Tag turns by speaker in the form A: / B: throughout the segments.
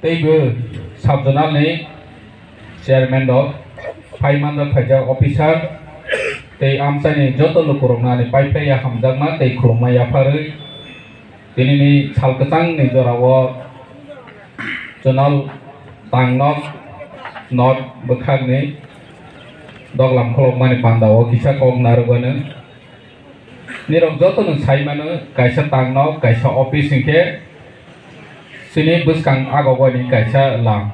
A: teibo subjonal ni chairman dok paiman dok khajak officer tei amsai ni joto lukurokna ni paipaya hamjakma tei khulungma yafarui tini ni salkesang ni jorao zonal tangnok not bekhak ni dok lam kholokma ni pandao kisa kok narugano nirok joto ni saimano kaisa tangnok kaisa office hingke sini buskang agogo ni kaisa lam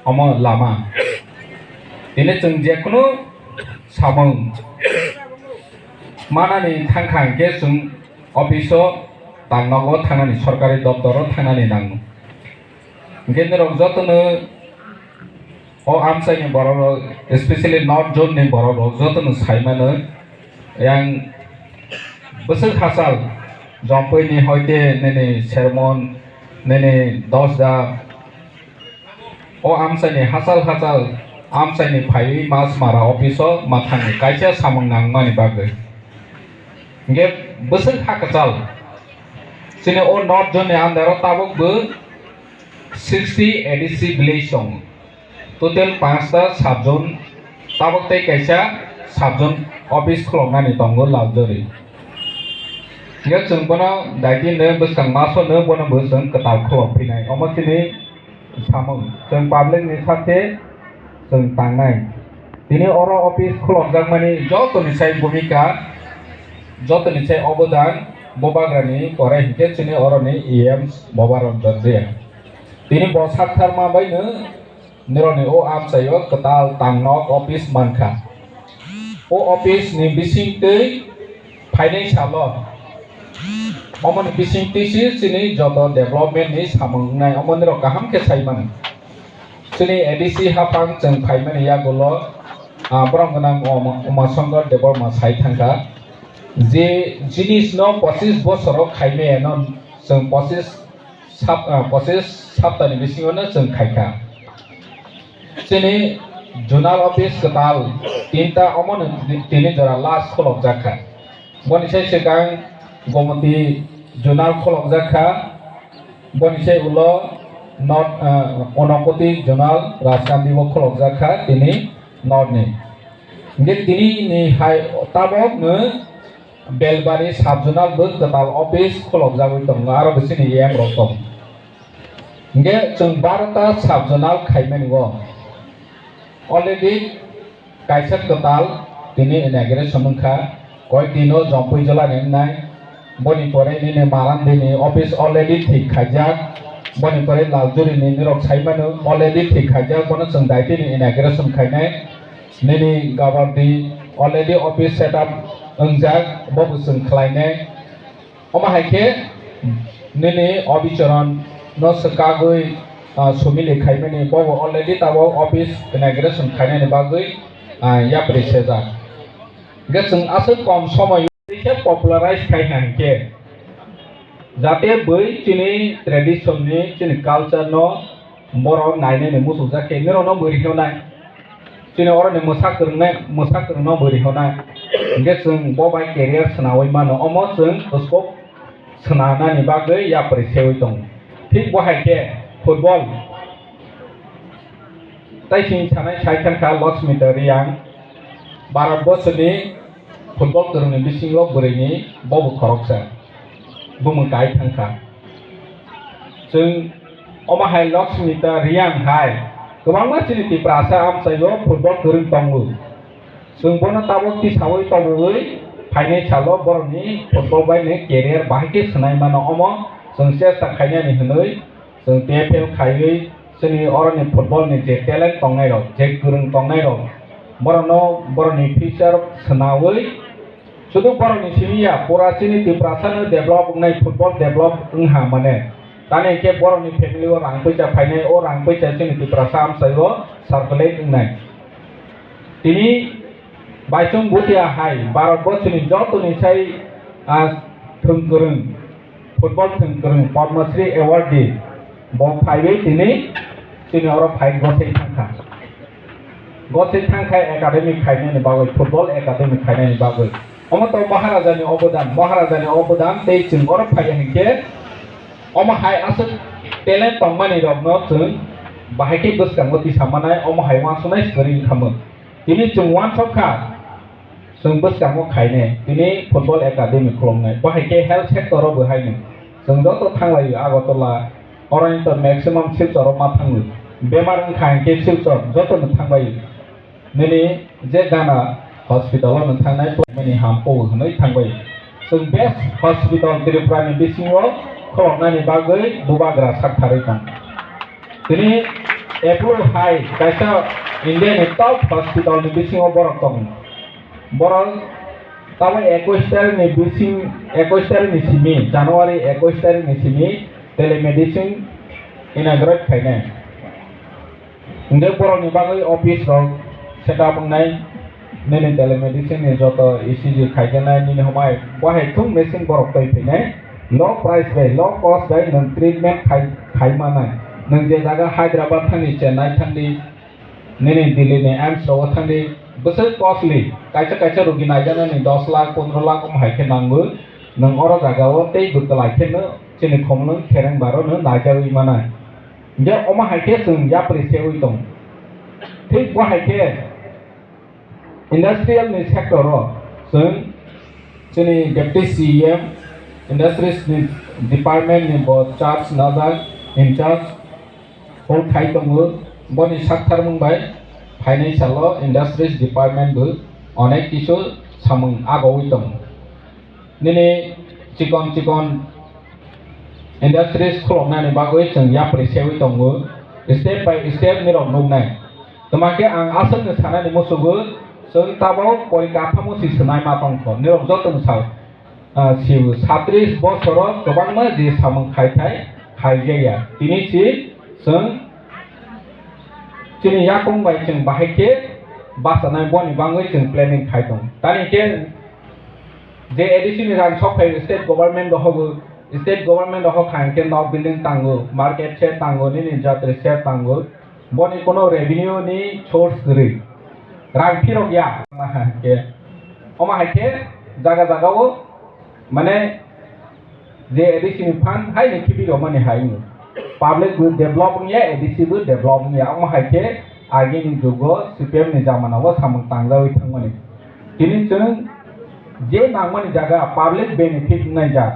A: omo lama ini जों जेखुनु सामों मानानि थांखांके जों अफिसो थांनांगौ थांनानै सरकारि दफ्तराव थांनानै नांगौ गेजेराव जतनो अ आमसाइनि बर'र स्पेशली नर्थ जोननि बर'र जतनो साइमानो yang बोसोर हासाल जम्पैनि हयते नेने सेरमन नेने दसदा अ आमसाइनि हासाल हासाल आमसाइनि फायै मास मारा अफिसो माथांनि कायसा सामों नांमानि बागै गे बोसोर हाकचाल सिने अ नर्थ जोननि आन्दाराव ताबकबो 60 ADC विलेज दं टोटल 5टा साबजन ताबकtai कायसा साबजन अफिस खुलंनानै दंगो लावजोरि गे जों बनो दाइदिनो बोसकां मासनो बनो बोसों कताल खुलफैनाय अमसिनि सामों जों पाब्लिक नि साथे जों तांनाय दिनै अर अफिस खुलमजाकमानि जतनिसाय भूमिका जतनिसाय अबदान बबाग्रानि पराय हिके चिनि अरनि एम्स बबारन जजिया दिनै बसाथार माबायनो निरनि ओ आमसायो कताल तांनक अफिस मानखा ओ अफिस नि बिसिंतै फाइनान्सियल अमनि बिसिंतैसि चिनि जत डेभलपमेन्ट नि सामोंनाय अमनिर गाहाम के साइमान चिनि एडीसी हाफां जों फाइमानि यागुलो ब्रंगनां अमासंगर देबरमा साइ थांगा जे जिनिस न 25 बोसोराव खाइमेनो जों 25 सप्ताहनि बिसिङावनो जों खाइखा चिनि जुनाल अफिस कताल 3टा अमन तिनि जरा लास्ट खलक जाखा बनिसाय सिगां गमति जुनाल खलक जाखा बनिसाय उलो नॉट अनपति जोनाल राजकान्दिबो खलक जाखा दिनै नॉर्थनि गे दिनै हाय ताबकनो बेलबारि साब जोनालबो कताल अफिस खलक जाबाय दं आरो बिसिनि एम रकम गे जों 12टा साब जोनाल खाइमेनगो अलरेडी कायसा कताल दिनै इनागुरेशन मोनखा कय दिनो जम्पै जलानै नाय बनि परायनि मारान दिनै अफिस अलरेडी ठीक खाइजाक बनि परे लालजुरि नि निरक साइमानो अलरेडी ठीक खाइजाक बनो जों दाइतिनि इनागुरेशन खाइनाय नेनि गाबारदि अलरेडी अफिस सेटअप अंजाक बबो जों खलायनाय अमाहायके नेनि अबिचरण न सकागै सुमिलि खाइमानि बबो अलरेडी ताबो अफिस इनागुरेशन खाइनायनि बागै या प्रेसेजा गे जों आसो कम समय एसे पपुलाराइज खाइनायके जाते बै चिनि ट्रेडिशन नि चिनि कल्चर न बर नायने मुसु जाके नेरो न बोरिखौनाय चिनि अरनि मोसाखोरनो बोरिखौनाय गे जों बबाय केरियार सनावै मानो अमो जों उसको सनानानि बागै या परिसेवै दं ठीक बहायके फुटबल ताइसिं सानाय साइथानखा लक्ष्मी दरियां भारत वर्षनि फुटबल गोरोंनि बिसिङाव बोरैनि बबो खरकसा बुमु गाय थांखा जों अमाहाय लक्ष्मी दरियां हाय गोबां मानसिनि तिप्रासा आमसायो फुटबल गोरों दंबो जों बनो ताबक तिसावै तबोयै फाइनान्सियल बरनि फुटबल बायनो केरियार बाहायके सोनाय मानो अमो जों सेस्ता खायनायनि हनै जों टेफेल खायै जोंनि अरनि फुटबलनि जे टेलेन्ट दंनाय रक जे गोरों दंनाय रक बरनि फिउचार सोनावै शुद्ध बरनि सिमिया पराचिनि तिप्रासानो डेभलप नाय फुटबल डेभलप उहा माने ताने के बरनि फेमिलि ओ रां पैसा फायनाय ओ रां पैसा जोंनि तिप्रासा आमसायो सार्कुलेट उनाय तिनि बायसं बुटिया हाय भारत वर्षनि जतनि साय थोंगोरों फुटबल थोंगोरों पद्मश्री एवार्डी ब फाइबै तिनि जोंनि अर फाइट गसे थांखा एकाडेमिक खायनायनि बागै फुटबल एकाडेमिक खायनायनि बागै अमत महाराजानि अबदान तै जों अर फाय हेंके अमहाय आसो talent tongmani rok no chung bahai boskango ti samanai omo haiwa sunai scoring khamu tini chung one shot kha chung boskango khaine tini football academy khlongnai bahai ke health sector ro bahai ni chung joto thanglai agotola oranto maximum silchor ma thangu bemar khain ke silchor joto thangbai nini je gana hospital no thangnai mani hampo hnai thangbai chung best hospital Tripura ni bisingo khlongnani bagoi bubagra sakthari tang tini approve high kaisa India ni top hospital ni bisingo borok tong borok tabo 21 tarik ni bising 21 tarik ni simi January 21 tarik ni simi telemedicine inaugurate khaine inde borok ni bagoi office rok setup ngai nini telemedicine ni joto ECG khaijanai nini homai bahai thung machine borok toi phine low price by low cost by nang treatment khaimanai nang je jaga Hyderabad thangni Chennai thangni nini Delhi ni AIIMS ro thangni besar costly kaisa rugi naijana ni 10 lakh 15 lakh haike nangbu nang oro jaga o tei butlai kheno chini khomno kherang baro no najawi mana je oma haike chung ya presewi tong thik bo haike industrial ni sector ro chung chini deputy CM industries ni department ni bo charge nazar in charge hol khai tongo boni sakthar mungbai financial industries department bu onek kisu samung agawi tong nini chikon industries khloknani bagoi chung ya presewi tongo step by step ni rok nugnai tomake ang asal ni sanani musugo chung tabo porika thamo si sunai ma tongko ni rok jotong saw siu 37 bosoro gobangma je samung khaitai khaijaya tini si chung chini yakong bai chung bahai ke basanai boni bangoi chung planning khaitong tani ke je addition rang sokhai state government ho khain ke no building tango market share tango ni jatre share tango boni kono revenue ni source gri rang phirok ya ke oma haike jaga o mane je addition fund hai ni kibi ro mane hai public will developing ya ADC will developing ya ang haike age ni jugo CPM ni jamana wa samung tanglawi thangmani tini chung je nangmani jaga public benefit nai ja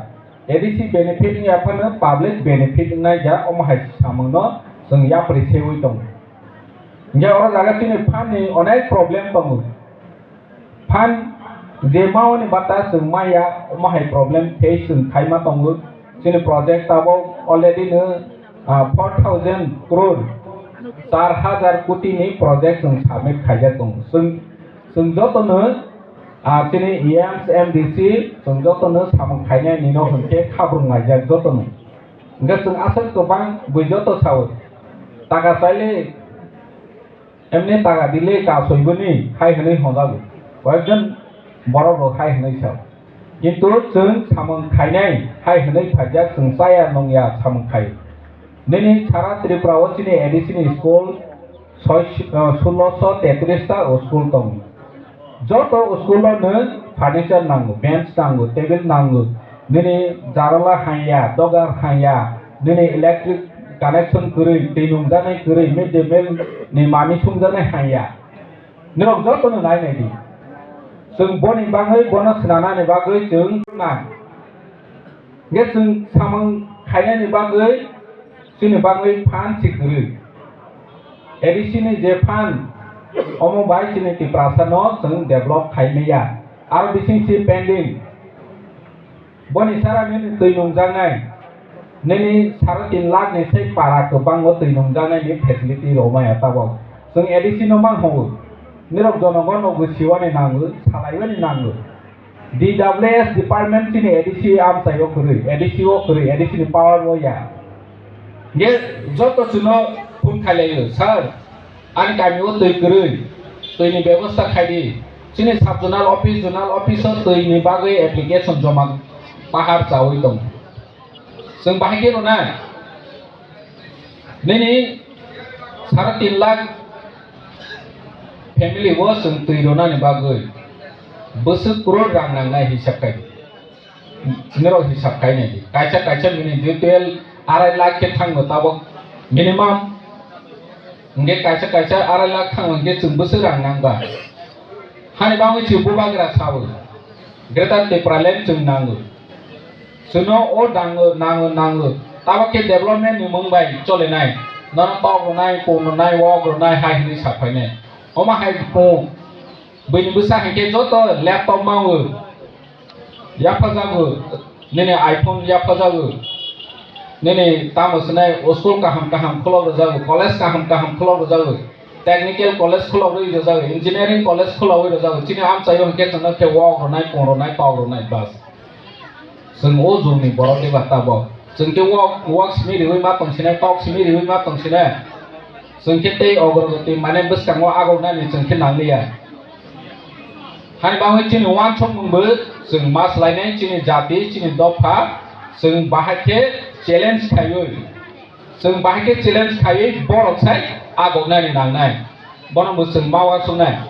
A: ADC benefit ya phana public benefit nai ja om hai samung no chung ya presewi tong ya ora jaga tini fan ni onek problem tong fan je maoni bata chung maya om hai problem face chung khaima tong chini project tabo already no 4000 crore 4000 koti ni project sung submit khaija tong sung jotono chini AIIMS MDC sung jotono samung khaina ni no hunke khabrung naija jotono nga sung asal gobang bujoto saw taka saile emne taka dile ka soibuni khai hnai hondabu কয়েকজন বড় বড় khai hnai saw কিন্তু chung samung khainai khai hnai phajak sung saya nongya samung khai nini sara Tripura o chini addition school 1633 ta school tong joto school no furniture nango bench nango table nango nini jarala hanya dogar hanya nini electric connection kuri tinung janai kuri midday meal ni mami sungjanai hanya nirok joto no nai nai di sung boni bangai bonus nana ni bagai chung na ge chung samung khaina ni bagai chini bagai fan sikuri addition je fan omo bai chini Tiprasa no chung develop khaimeya ar bising si pending boni sara ni tuinung jangai nini 3.5 lakh ni sei para ko bango tuinung jangai ni facility romaya tabo chung addition no mang ho nirok jonogon no gusiwani nangu salaiwani nangu DWS department chini ADC am sayo kuri ADC ni power wo ya ye joto chuno phun khalayo sir ani kami o tui kuri tui ni ব্যবস্থা khaidi chini sub zonal office tui ni bagai application joma pahar chawi tong sung bahage ro na nini 3.5 lakh family wo sung tui rona ni bagai besar crore rang nangai hisap kai nero hisap kai ni kaca mini detail 2 लाख के थांगो Tabo minimum nge kaisa arai lak thang nge chungbusu rang nangba hani bangi chibu bagra sabu greater Tripura land chung nangu suno o nangu taba ke development ni mumbai chole nai nana taw nai ko nai walk nai hai ni sapai ne oma hai ko bini busa ke joto laptop mangu ya pajagu nene iPhone ya pajagu nene tamus nai school kaham kholo jagu college kaham kholo jagu technical college kholo jagu engineering college kholo jagu chini am chayo ke chana ke walk nai poro nai paw nai bas sung o juni boro de bata bo sung ke walk smi ri ma tong sine talk smi ri ma tong sine sung ke te ogorgoti mane bus kangwa ago nai ni sung ke nanglia hani bangi chini wan chong mungbu sung mas lainai chini jati chini dopha sung bahake challenge kayo sung bahake challenge kayo borok sai agok nai ni nangnai bono musung mawa sungnai